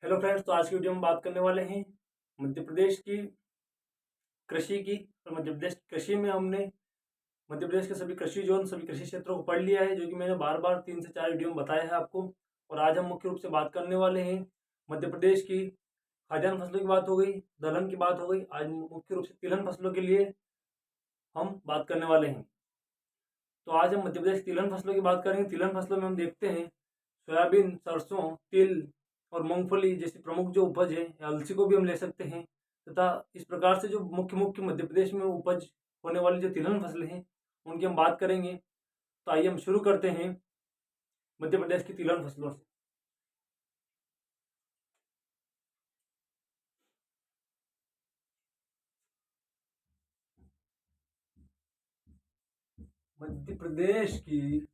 Hello friends, तो आज की वीडियो में बात करने वाले हैं मध्य प्रदेश की कृषि की। और मध्य प्रदेश की कृषि में हमने मध्य प्रदेश के सभी कृषि जोन, सभी कृषि क्षेत्रों को पढ़ लिया है, जो कि मैंने बार बार 3 से 4 वीडियो में बताया है आपको। और आज हम मुख्य रूप से बात करने वाले हैं मध्य प्रदेश की खाद्यान्न फसलों की बात हो गई, दलहन की बात हो गई। आज मुख्य रूप से तिलहन फसलों के लिए हम बात करने वाले हैं। तो आज हम मध्य प्रदेश की तिलहन फसलों की बात करेंगे। तिलहन फसलों में हम देखते हैं सोयाबीन, सरसों, तिल और मूंगफली जैसी प्रमुख जो उपज है, या अलसी को भी हम ले सकते हैं। तथा इस प्रकार से जो मुख्य मुख्य मध्य प्रदेश में उपज होने वाली जो तिलहन फसलें हैं, उनकी हम बात करेंगे। तो आइए हम शुरू करते हैं मध्य प्रदेश की तिलहन फसलों से। मध्य प्रदेश की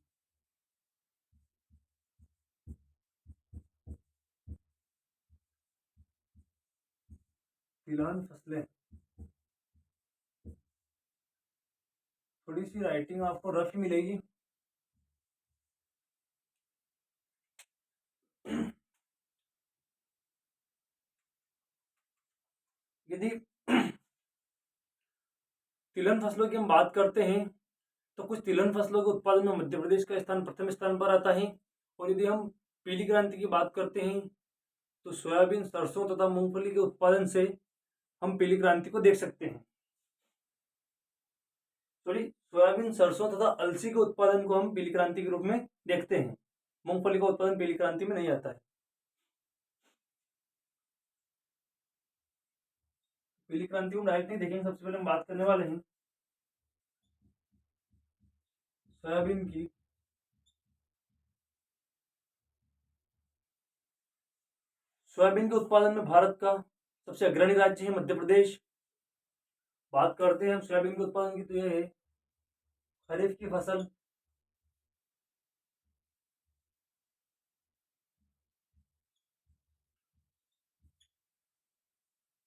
तिलहन फसलें, थोड़ी सी राइटिंग आपको रफ ही मिलेगी। यदि तिलहन फसलों की हम बात करते हैं, तो कुछ तिलहन फसलों के उत्पादन में मध्य प्रदेश का स्थान प्रथम स्थान पर आता है। और यदि हम पीली क्रांति की बात करते हैं, तो सोयाबीन, सरसों तथा मूंगफली के उत्पादन से हम पीली क्रांति को देख सकते हैं। सॉरी, सोयाबीन, सरसों तथा अलसी के उत्पादन को हम पीली क्रांति के रूप में देखते हैं। मूंगफली का उत्पादन पीली क्रांति में नहीं आता है। पीली क्रांति को डायरेक्ट नहीं देखेंगे। सबसे पहले हम बात करने वाले हैं सोयाबीन की। सोयाबीन के उत्पादन में भारत का सबसे अग्रणी राज्य है मध्य प्रदेश। बात करते हैं हम सोयाबीन के उत्पादन की, तो यह है खरीफ की फसल।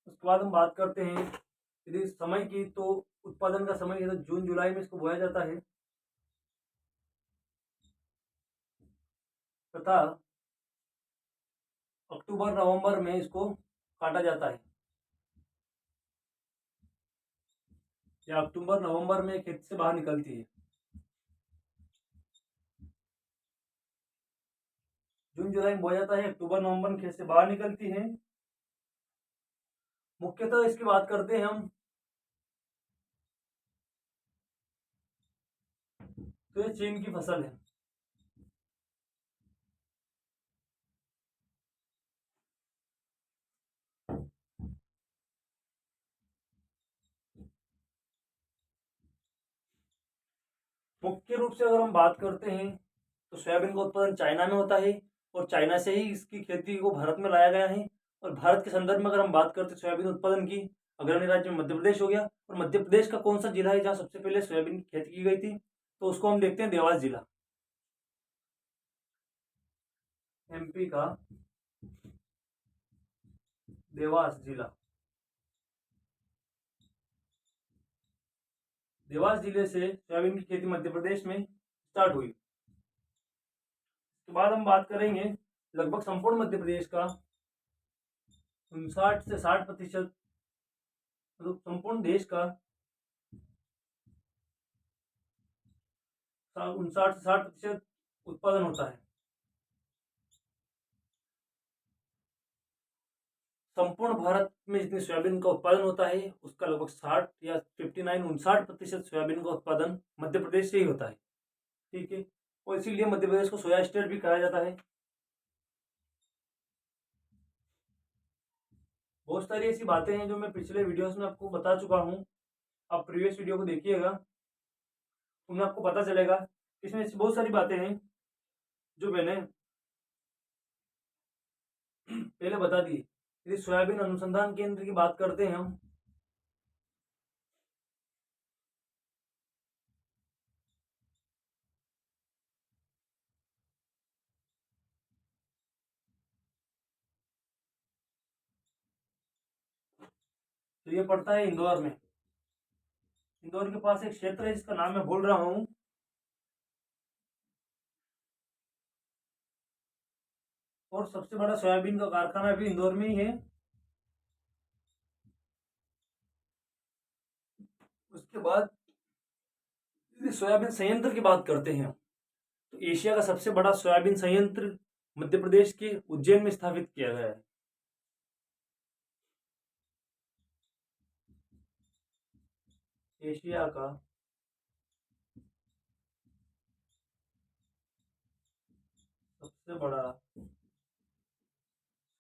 उसके बाद हम बात करते हैं यदि समय की, तो उत्पादन का समय है तो जून जुलाई में इसको बोया जाता है तथा अक्टूबर नवंबर में इसको काटा जाता है, या अक्टूबर नवंबर में खेत से बाहर निकलती है। जून जुलाई में बोया जाता है, अक्टूबर नवंबर में खेत से बाहर निकलती है। मुख्यतः इसकी बात करते हैं हम, तो ये चीन की फसल है। मुख्य रूप से अगर हम बात करते हैं, तो सोयाबीन का उत्पादन चाइना में होता है, और चाइना से ही इसकी खेती को भारत में लाया गया है। और भारत के संदर्भ में अगर हम बात करते हैं सोयाबीन उत्पादन की, अग्रणी राज्य में मध्य प्रदेश हो गया। और मध्य प्रदेश का कौन सा जिला है जहाँ सबसे पहले सोयाबीन की खेती की गई थी, तो उसको हम देखते हैं देवास जिला। एमपी का देवास जिला। देवास जिले से सोयाबीन की खेती मध्य प्रदेश में स्टार्ट हुई। उसके बाद हम बात करेंगे लगभग संपूर्ण मध्य प्रदेश का 59 से 60%, मतलब संपूर्ण देश का 59 से 60% उत्पादन होता है। संपूर्ण भारत में जितनी सोयाबीन का उत्पादन होता है, उसका लगभग 60 या 59 सोयाबीन का उत्पादन मध्य प्रदेश से ही होता है। ठीक है, और इसीलिए मध्य प्रदेश को सोया स्टेट भी कहा जाता है। बहुत सारी ऐसी बातें हैं जो मैं पिछले वीडियोस में आपको बता चुका हूँ। आप प्रीवियस वीडियो को देखिएगा, उनमें आपको पता चलेगा। इसमें ऐसी बहुत सारी बातें हैं जो मैंने पहले बता दी। यदि सोयाबीन अनुसंधान केंद्र की बात करते हैं हम, तो ये पड़ता है इंदौर में। इंदौर के पास एक क्षेत्र है जिसका नाम मैं बोल रहा हूँ और सबसे बड़ा सोयाबीन का कारखाना भी इंदौर में ही है। उसके बाद यदि सोयाबीन संयंत्र की बात करते हैं तो एशिया का सबसे बड़ा सोयाबीन संयंत्र मध्य प्रदेश के उज्जैन में स्थापित किया गया है। एशिया का सबसे बड़ा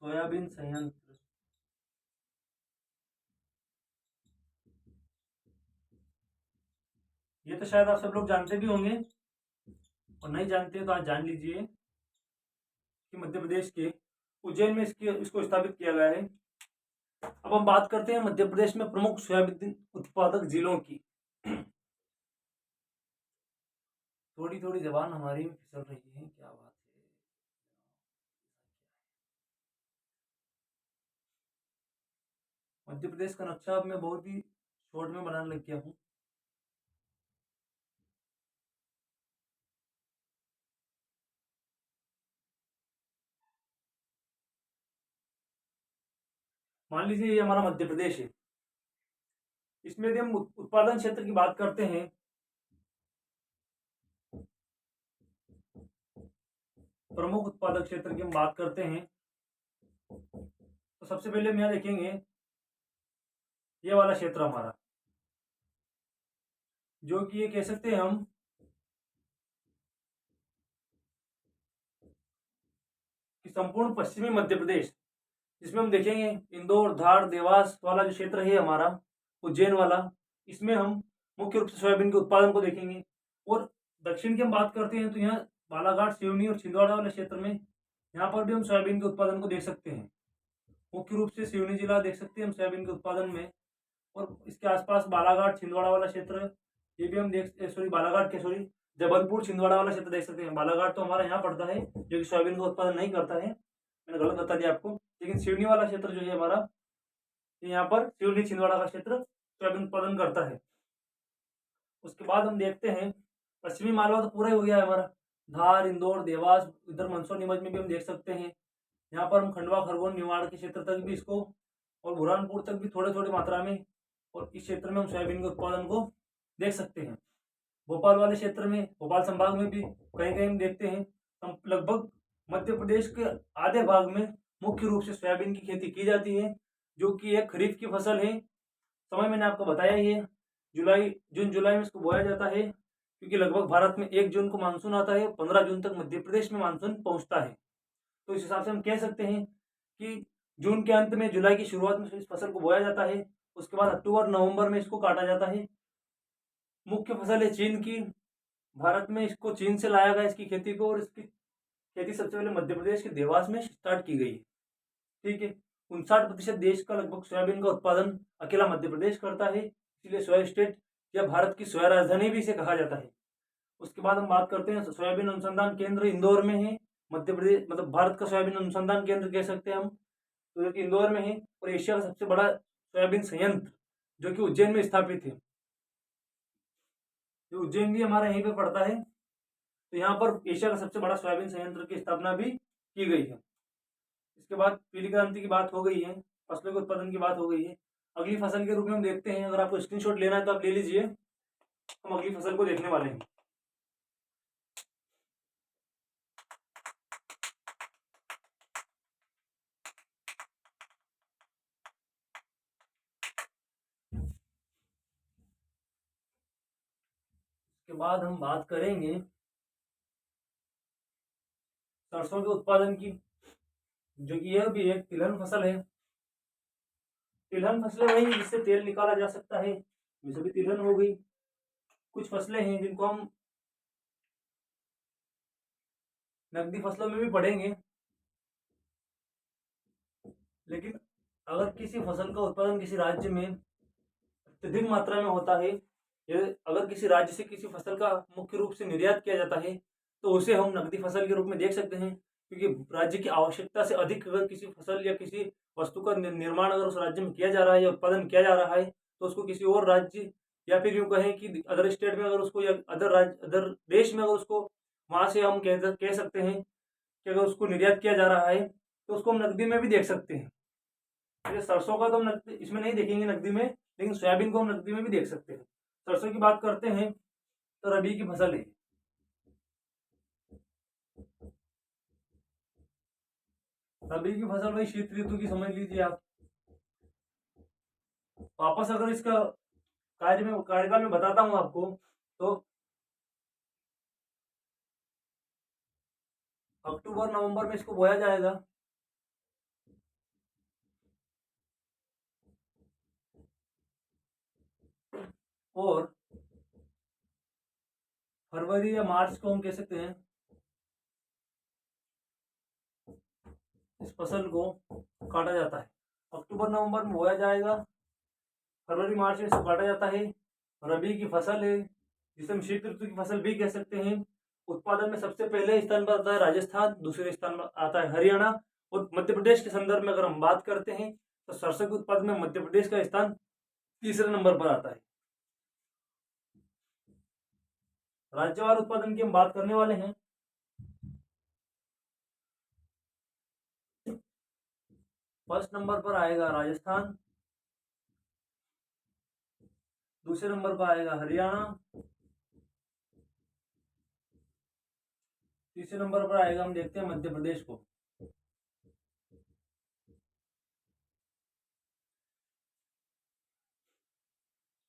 सोयाबीन संयंत्र ये तो शायद आप सब लोग जानते भी होंगे, और नहीं जानते तो आज जान लीजिए कि मध्य प्रदेश के उज्जैन में इसको स्थापित किया गया है। अब हम बात करते हैं मध्य प्रदेश में प्रमुख सोयाबीन उत्पादक जिलों की। थोड़ी थोड़ी जबान हमारी में फिसल रही है, क्या बात है। मध्य प्रदेश का नक्शा अब मैं बहुत ही शॉर्ट में बनाने लग गया हूँ। मान लीजिए ये हमारा मध्य प्रदेश है। इसमें यदि हम उत्पादन क्षेत्र की बात करते हैं प्रमुख उत्पादक क्षेत्र की हम बात करते हैं तो सबसे पहले हम यहाँ देखेंगे ये वाला क्षेत्र हमारा, जो कि ये कह सकते हैं हम कि संपूर्ण पश्चिमी मध्य प्रदेश, जिसमें हम देखेंगे इंदौर, धार, देवास वाला जो क्षेत्र है हमारा, उज्जैन वाला, इसमें हम मुख्य रूप से सोयाबीन के उत्पादन को देखेंगे। और दक्षिण की हम बात करते हैं तो यहाँ बालाघाट, सिवनी और छिंदवाड़ा वाले क्षेत्र में यहाँ पर भी हम सोयाबीन के उत्पादन को देख सकते हैं। मुख्य रूप से सिवनी जिला देख सकते हैं हम सोयाबीन के उत्पादन में, और इसके आसपास बालाघाट, छिंदवाड़ा वाला क्षेत्र ये भी हम जबलपुर, छिंदवाड़ा वाला क्षेत्र देख सकते हैं। बालाघाट तो हमारा यहाँ पड़ता है जो कि सोयाबीन का उत्पादन नहीं करता है, मैंने गलत बता दिया आपको। लेकिन सिवनी वाला क्षेत्र जो है हमारा, यहाँ पर सिवनी छिंदवाड़ा का क्षेत्र सोयाबीन उत्पादन करता है। उसके बाद हम देखते हैं पश्चिमी मालवा तो पूरा ही हो गया है हमारा, धार, इंदौर, देवास, इधर मंदसौर, नीमच में भी हम देख सकते हैं। यहाँ पर हम खंडवा, खरगोन, निवाड़ के क्षेत्र तक भी इसको, और बुरहानपुर तक भी थोड़े थोड़े मात्रा में, और इस क्षेत्र में हम सोयाबीन के उत्पादन को देख सकते हैं। भोपाल वाले क्षेत्र में, भोपाल संभाग में भी कहीं कहीं हम देखते हैं। हम लगभग मध्य प्रदेश के आधे भाग में मुख्य रूप से सोयाबीन की खेती की जाती है, जो कि एक खरीफ की फसल है। समय मैंने आपको बताया ही है, जून जुलाई में इसको बोया जाता है, क्योंकि लगभग भारत में 1 जून को मानसून आता है, 15 जून तक मध्य प्रदेश में मानसून पहुंचता है। तो इस हिसाब से हम कह सकते हैं कि जून के अंत में, जुलाई की शुरुआत में इस फसल को बोया जाता है। उसके बाद अक्टूबर नवंबर में इसको काटा जाता है। मुख्य फसल है चीन की। भारत में इसको चीन से लाया गया इसकी खेती को, और इसकी खेती सबसे पहले मध्य प्रदेश के देवास में स्टार्ट की गई। ठीक है, 59% देश का लगभग सोयाबीन का उत्पादन अकेला मध्य प्रदेश करता है, इसलिए सोया स्टेट या भारत की सोया राजधानी भी इसे कहा जाता है। उसके बाद हम बात करते हैं सोयाबीन अनुसंधान केंद्र इंदौर में है। मध्य प्रदेश मतलब भारत का सोयाबीन अनुसंधान केंद्र कह सकते हैं हम, तो जो कि इंदौर में है। और एशिया का सबसे बड़ा सोयाबीन संयंत्र जो कि उज्जैन में स्थापित है, जो उज्जैन भी हमारा यहीं पे पड़ता है। तो यहाँ पर एशिया का सबसे बड़ा सोयाबीन संयंत्र की स्थापना भी की गई है। इसके बाद पीली क्रांति की बात हो गई है, फसलों के उत्पादन की बात हो गई है। अगली फसल के रूप में हम देखते हैं, अगर आपको स्क्रीनशॉट लेना है तो आप ले लीजिए, हम अगली फसल को देखने वाले हैं। इसके बाद हम बात करेंगे सरसों के उत्पादन की, जो कि यह भी एक तिलहन फसल है। तिलहन फसलें वही जिससे तेल निकाला जा सकता है, ये सभी तिलहन हो गई। कुछ फसलें हैं जिनको हम नकदी फसलों में भी पढ़ेंगे, लेकिन अगर किसी फसल का उत्पादन किसी राज्य में अत्यधिक मात्रा में होता है, या अगर किसी राज्य से किसी फसल का मुख्य रूप से निर्यात किया जाता है, तो उसे हम नकदी फसल के रूप में देख सकते हैं। क्योंकि राज्य की आवश्यकता से अधिक अगर किसी फसल या किसी वस्तु का निर्माण अगर उस राज्य में किया जा रहा है या उत्पादन किया जा रहा है, तो उसको किसी और राज्य, या फिर यूँ कहें कि अदर स्टेट में अगर उसको, या अदर देश में अगर उसको, वहाँ से हम कह सकते हैं कि अगर उसको निर्यात किया जा रहा है तो उसको हम नकदी में भी देख सकते हैं। जैसे सरसों का तो हम नकदी इसमें नहीं देखेंगे नकदी में, लेकिन सोयाबीन को हम नकदी में भी देख सकते हैं। सरसों की बात करते हैं तो रबी की फसल है। रबी की फसल वही शीत ऋतु की समझ लीजिए आप। वापस अगर इसका कार्यकाल में बताता हूँ आपको, तो अक्टूबर नवंबर में इसको बोया जाएगा। और फरवरी या मार्च को हम कह सकते हैं इस फसल को काटा जाता है। अक्टूबर नवंबर में बोया जाएगा, फरवरी मार्च में इसको काटा जाता है। रबी की फसल है जिसे हम शीत ऋतु की फसल भी कह सकते हैं। उत्पादन में सबसे पहले स्थान पर आता है राजस्थान, दूसरे स्थान पर आता है हरियाणा, और मध्य प्रदेश के संदर्भ में अगर हम बात करते हैं तो सरसों के उत्पादन में मध्य प्रदेश का स्थान तीसरे नंबर पर आता है। राज्यवार उत्पादन की हम बात करने वाले हैं। फर्स्ट नंबर पर आएगा राजस्थान, दूसरे नंबर पर आएगा हरियाणा, तीसरे नंबर पर आएगा, हम देखते हैं मध्य प्रदेश को।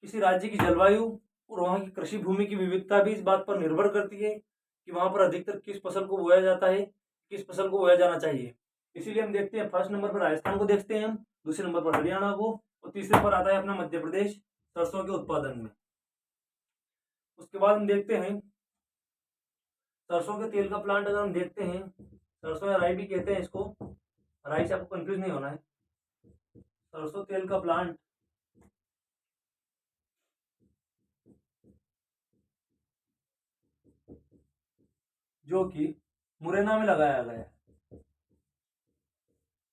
किसी राज्य की जलवायु और वहां की कृषि भूमि की विविधता भी इस बात पर निर्भर करती है कि वहां पर अधिकतर किस फसल को बोया जाता है, किस फसल को बोया जाना चाहिए। इसीलिए हम देखते हैं फर्स्ट नंबर पर राजस्थान को देखते हैं हम, दूसरे नंबर पर हरियाणा को, और तीसरे पर आता है अपना मध्य प्रदेश सरसों के उत्पादन में। उसके बाद हम देखते हैं सरसों के तेल का प्लांट। अगर हम देखते हैं, सरसों या राई भी कहते हैं इसको, राई से आपको कंफ्यूज नहीं होना है। सरसों तेल का प्लांट जो कि मुरैना में लगाया गया है।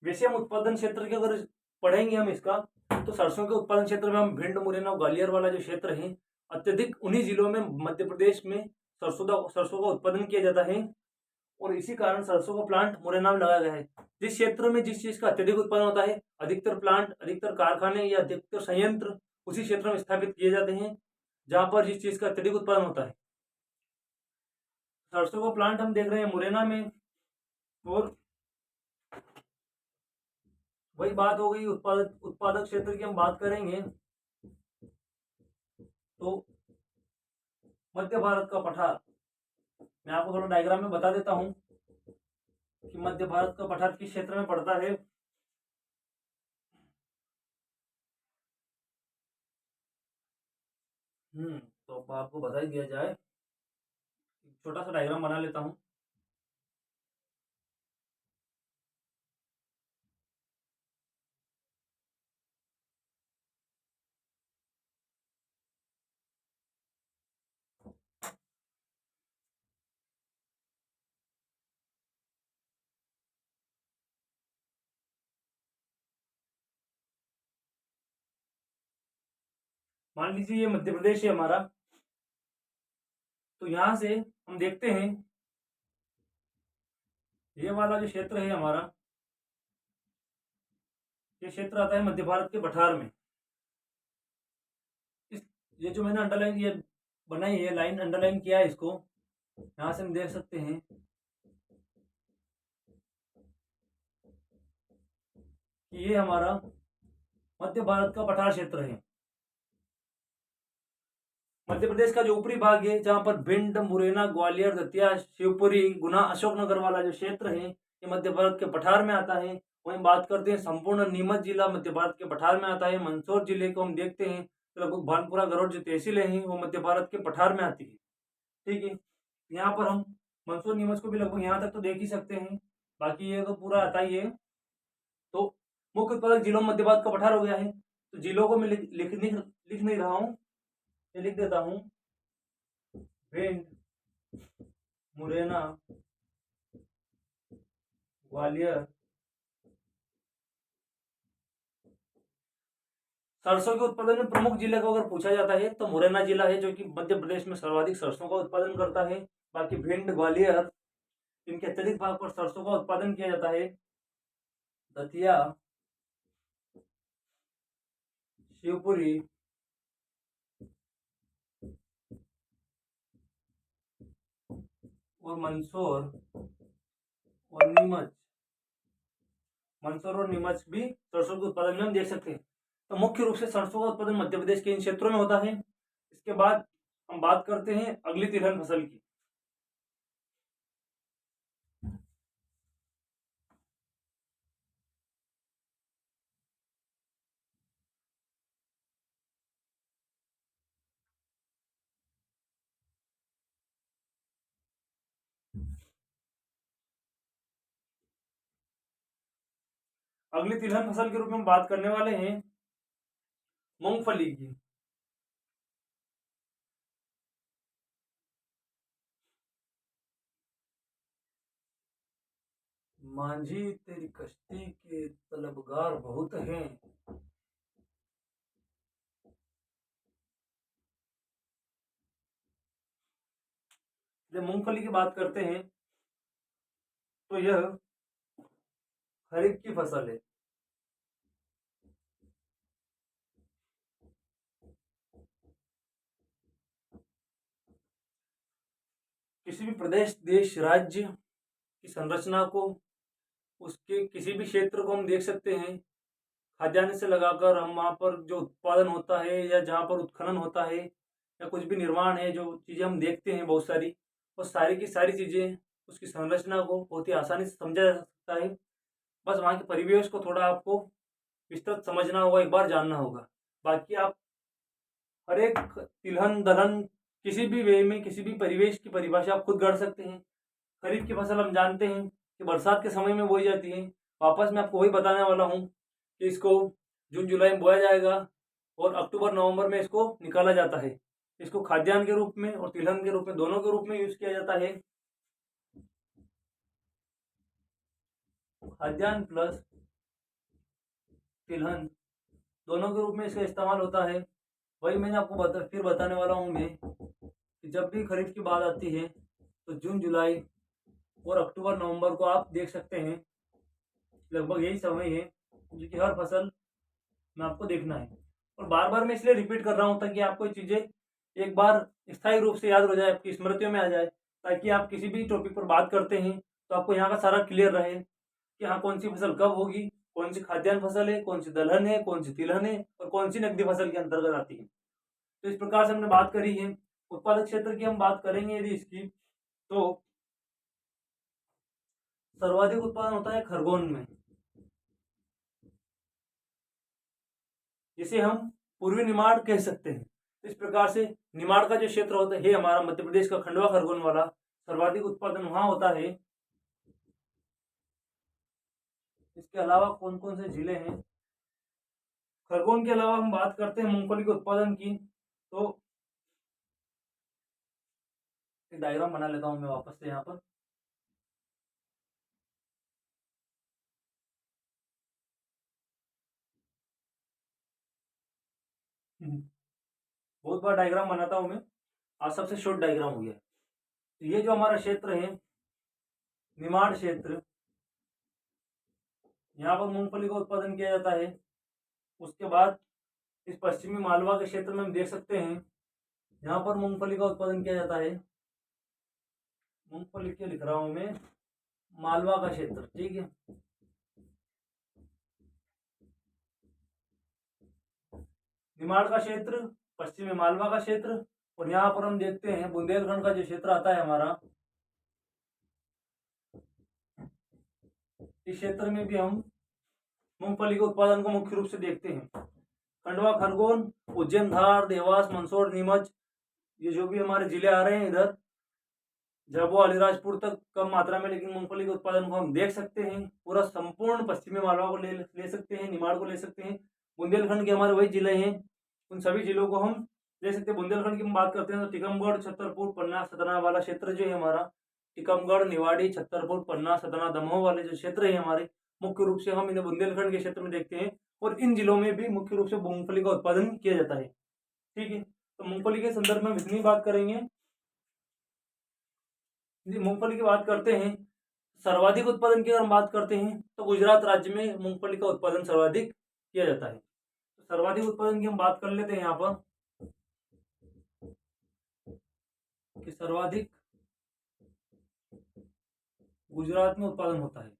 वैसे हम उत्पादन क्षेत्र के अगर पढ़ेंगे हम इसका, तो सरसों के उत्पादन क्षेत्र में हम भिंड, मुरैना, ग्वालियर वाला जो क्षेत्र है, अत्यधिक उन्हीं जिलों में मध्य प्रदेश में सरसों का उत्पादन किया जाता है, और इसी कारण सरसों का प्लांट मुरैना में लगाया गया है। जिस क्षेत्र में जिस चीज का अत्यधिक उत्पादन होता है, अधिकतर प्लांट, अधिकतर कारखाने या अधिकतर संयंत्र उसी क्षेत्र में स्थापित किए जाते हैं जहां पर जिस चीज का अत्यधिक उत्पादन होता है। सरसों का प्लांट हम देख रहे हैं मुरैना में। और वही बात हो गई उत्पादक क्षेत्र की हम बात करेंगे तो मध्य भारत का पठार, मैं आपको थोड़ा डायग्राम में बता देता हूं कि मध्य भारत का पठार किस क्षेत्र में पड़ता है। तो अब आपको बता ही दिया जाए, छोटा सा डायग्राम बना लेता हूं। मान लीजिए ये मध्य प्रदेश है हमारा, तो यहां से हम देखते हैं ये वाला जो क्षेत्र है हमारा, ये क्षेत्र आता है मध्य भारत के पठार में। इस ये जो मैंने अंडरलाइन ये बनाई है, लाइन अंडरलाइन किया है इसको, यहां से हम देख सकते हैं कि ये हमारा मध्य भारत का पठार क्षेत्र है। मध्य प्रदेश का जो ऊपरी भाग है, जहां पर भिंड, मुरैना, ग्वालियर, दतिया, शिवपुरी, गुना, अशोकनगर वाला जो क्षेत्र है, ये मध्य भारत के पठार में आता है। वहीं बात करते हैं संपूर्ण नीमच जिला मध्य भारत के पठार में आता है। मंदसौर जिले को हम देखते हैं तो लगभग भानपुरा, गरौर जो तहसीलें हैं वो मध्य भारत के पठार में आती है। ठीक है, यहाँ पर हम मंदसौर नीमच को भी लगभग यहाँ तक तो देख ही सकते हैं, बाकी ये तो पूरा आता ही है। तो मुख्य उत्पादक जिलों में मध्य भारत का पठार हो गया है। तो जिलों को मैं लिख नहीं रहा हूँ, ये लिख देता हूँ, भिंड, मुरैना, ग्वालियर। सरसों के उत्पादन में प्रमुख जिले को अगर पूछा जाता है तो मुरैना जिला है, जो कि मध्य प्रदेश में सर्वाधिक सरसों का उत्पादन करता है। बाकी भिंड, ग्वालियर इनके अत्यधिक भाग पर सरसों का उत्पादन किया जाता है। दतिया, शिवपुरी, और मंदसौर और नीमच, मंदसौर और नीमच भी सरसों के उत्पादन में हम देख सकते हैं। तो मुख्य रूप से सरसों का उत्पादन मध्य प्रदेश के इन क्षेत्रों में होता है। इसके बाद हम बात करते हैं अगली तिलहन फसल की। अगली तिलहन फसल के रूप में हम बात करने वाले हैं मूंगफली की। मांझी तेरी कश्ती के तलबगार बहुत हैं। जब मूंगफली की बात करते हैं तो यह खरीफ की फसल है। किसी भी प्रदेश, देश, राज्य की संरचना को, उसके किसी भी क्षेत्र को हम देख सकते हैं। खाद्यान्न से लगाकर हम वहाँ पर जो उत्पादन होता है या जहाँ पर उत्खनन होता है या कुछ भी निर्माण है, जो चीज़ें हम देखते हैं बहुत सारी, वो सारी की सारी चीज़ें, उसकी संरचना को बहुत ही आसानी से समझा जा सकता है। बस वहाँ के परिवेश को थोड़ा आपको विस्तृत समझना होगा, एक बार जानना होगा। बाकी आप हर एक तिलहन दलहन किसी भी वे में, किसी भी परिवेश की परिभाषा आप खुद गढ़ सकते हैं। खरीफ की फसल हम जानते हैं कि बरसात के समय में बोई जाती है। वापस मैं आपको वही बताने वाला हूँ कि इसको जून जुलाई में बोया जाएगा और अक्टूबर नवंबर में इसको निकाला जाता है। इसको खाद्यान्न के रूप में और तिलहन के रूप में, दोनों के रूप में यूज किया जाता है। खाद्यान्न प्लस तिलहन दोनों के रूप में इसका इस्तेमाल होता है। वही मैंने आपको फिर बताने वाला हूँ मैं कि जब भी खरीफ की बात आती है तो जून जुलाई और अक्टूबर नवंबर को आप देख सकते हैं, लगभग यही समय है जो कि हर फसल में आपको देखना है। और बार बार मैं इसलिए रिपीट कर रहा हूँ ताकि आपको ये चीज़ें एक बार स्थायी रूप से याद हो जाए, आपकी स्मृतियों में आ जाए, ताकि आप किसी भी टॉपिक पर बात करते हैं तो आपको यहाँ का सारा क्लियर रहे कि हाँ कौन सी फसल कब होगी, कौन सी खाद्यान्न फसल है, कौन सी दलहन है, कौन सी तिलहन है और कौन सी नकदी फसल के अंतर्गत आती है। तो इस प्रकार से हमने बात करी है। उत्पादक क्षेत्र की हम बात करेंगे यदि इसकी, तो सर्वाधिक उत्पादन होता है खरगोन में, जिसे हम पूर्वी निमाड़ कह सकते हैं। इस प्रकार से निमाड़ का जो क्षेत्र होता है हमारा मध्य प्रदेश का खंडवा खरगोन वाला, सर्वाधिक उत्पादन वहां होता है। इसके अलावा कौन कौन से जिले हैं? खरगोन के अलावा हम बात करते हैं मूंगफली के उत्पादन की, तो एक डायग्राम बना लेता हूं मैं वापस से यहाँ पर। बहुत बार डायग्राम बनाता हूं मैं, आज सबसे शॉर्ट डायग्राम हो गया। तो ये जो हमारा क्षेत्र है निमाड़ क्षेत्र, यहाँ पर मूंगफली का उत्पादन किया जाता है। उसके बाद इस पश्चिमी मालवा के क्षेत्र में हम देख सकते हैं, यहाँ पर मूंगफली का उत्पादन किया जाता है। मूंगफली क्या लिख रहा हूं मैं, मालवा का क्षेत्र, ठीक है। निमाड़ का क्षेत्र, पश्चिमी मालवा का क्षेत्र, और यहाँ पर हम देखते हैं बुंदेलखंड का जो क्षेत्र आता है हमारा, इस क्षेत्र में भी हम मूंगफली के उत्पादन को मुख्य रूप से देखते हैं। खंडवा खरगोन, उज्जैन धार, देवास, मंदसौर, नीमच, ये जो भी हमारे जिले आ रहे हैं इधर, झाबुआ अलीराजपुर तक कम मात्रा में, लेकिन मूंगफली के उत्पादन को हम देख सकते हैं। पूरा संपूर्ण पश्चिमी मालवा को ले सकते हैं, निमाड़ को ले सकते हैं। बुंदेलखंड के हमारे वही जिले हैं, उन सभी जिलों को हम ले सकते हैं। बुंदेलखंड की हम बात करते हैं तो टीकमगढ़, छतरपुर, पन्ना, सतना वाला क्षेत्र जो है हमारा, टीकमगढ़, निवाड़ी, छतरपुर, पन्ना, सतना, दमोह वाले जो क्षेत्र है हमारे, मुख्य रूप से हम इन्हें बुंदेलखंड के क्षेत्र में देखते हैं। और इन जिलों में भी मुख्य रूप से मूंगफली का उत्पादन किया जाता है, ठीक है। तो मूंगफली के संदर्भ में हम इतनी बात करेंगे। मूंगफली की बात करते हैं सर्वाधिक उत्पादन की अगर हम बात करते हैं तो गुजरात राज्य में मूंगफली का उत्पादन सर्वाधिक किया जाता है। तो सर्वाधिक उत्पादन की हम बात कर लेते हैं यहाँ पर कि सर्वाधिक गुजरात में उत्पादन होता है।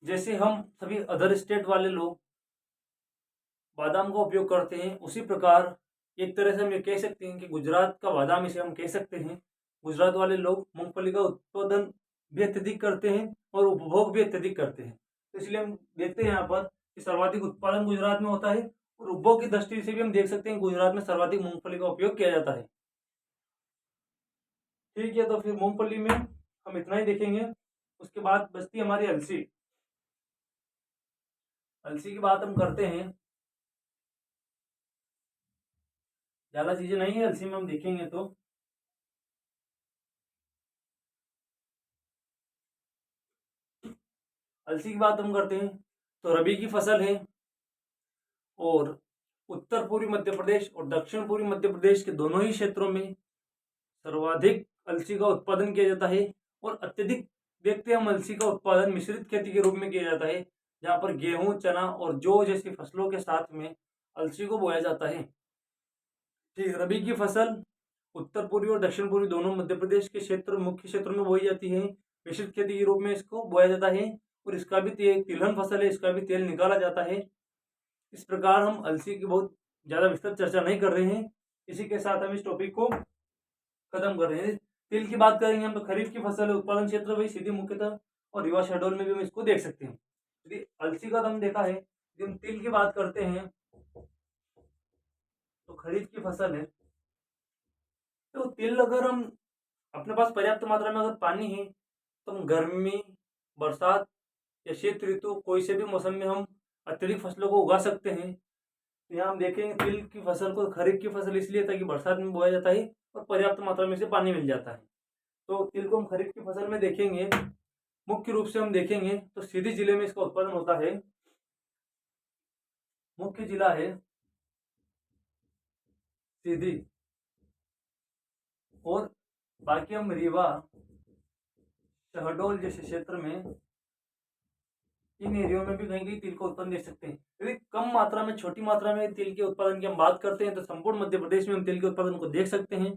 जैसे हम सभी अदर स्टेट वाले लोग बादाम का उपयोग करते हैं, उसी प्रकार एक तरह से हम ये कह सकते हैं कि गुजरात का बादाम इसे हम कह सकते हैं। गुजरात वाले लोग मूंगफली का उत्पादन भी अत्यधिक करते हैं और उपभोग भी अत्यधिक करते हैं। तो इसलिए हम देखते हैं यहाँ पर कि सर्वाधिक उत्पादन गुजरात में होता है और उपभोग की दृष्टि से भी हम देख सकते हैं गुजरात में सर्वाधिक मूंगफली का उपयोग किया जाता है। ठीक है, तो फिर मूंगफली में हम इतना ही देखेंगे। उसके बाद बचती है हमारी अलसी। अलसी की बात हम करते हैं, ज्यादा चीजें नहीं है अलसी में हम देखेंगे तो। अलसी की बात हम करते हैं तो रबी की फसल है और उत्तर पूर्वी मध्य प्रदेश और दक्षिण पूर्वी मध्य प्रदेश के दोनों ही क्षेत्रों में सर्वाधिक अलसी का उत्पादन किया जाता है। और अत्यधिक देखते हैं हम अलसी का उत्पादन मिश्रित खेती के रूप में किया जाता है, जहाँ पर गेहूं, चना और जौ जैसी फसलों के साथ में अलसी को बोया जाता है। ठीक, रबी की फसल उत्तर पूर्वी और दक्षिण पूर्वी दोनों मध्य प्रदेश के क्षेत्र मुख्य क्षेत्रों में बोई जाती है। मिश्रित खेती के रूप में इसको बोया जाता है और इसका भी तिलहन फसल है, इसका भी तेल निकाला जाता है। इस प्रकार हम अलसी की बहुत ज़्यादा विस्तृत चर्चा नहीं कर रहे हैं, इसी के साथ हम इस टॉपिक को खत्म कर रहे हैं। तिल की बात करेंगे हम तो खरीफ की फसल है, उत्पादन क्षेत्र वही सीधी मुख्यतः और रिवा शेड्यूल में भी हम इसको देख सकते हैं। यदि अलसी का तो हम देखा है, यदि हम तिल की बात करते हैं तो खरीफ की फसल है। तो तिल अगर हम अपने पास पर्याप्त मात्रा में अगर पानी है तो हम गर्मी, बरसात या शीत ऋतु कोई से भी मौसम में हम अत्यधिक फसलों को उगा सकते हैं। तो यहाँ हम देखेंगे तिल की फसल को खरीफ की फसल इसलिए ताकि बरसात में बोया जाता है और पर्याप्त मात्रा में से पानी मिल जाता है। तो तिल को हम खरीफ की फसल में देखेंगे, मुख्य रूप से हम देखेंगे तो सीधी जिले में इसका उत्पादन होता है। मुख्य जिला है सीधी और बाकी हम रीवा, शहडोल जैसे क्षेत्र में इन एरियो में भी कहीं कहीं तिल का उत्पादन देख सकते हैं। यदि कम मात्रा में, छोटी मात्रा में तिल के उत्पादन की हम बात करते हैं तो संपूर्ण मध्य प्रदेश में हम तिल के उत्पादन को देख सकते हैं।